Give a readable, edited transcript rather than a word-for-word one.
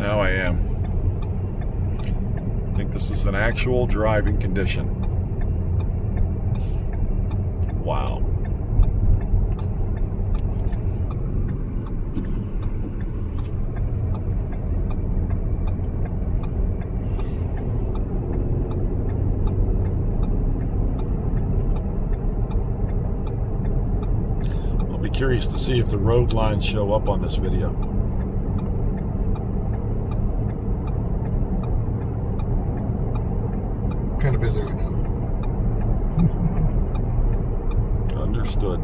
Now I am. I think this is an actual driving condition. Wow. I'll be curious to see if the road lines show up on this video. Kind of busy right now. Understood.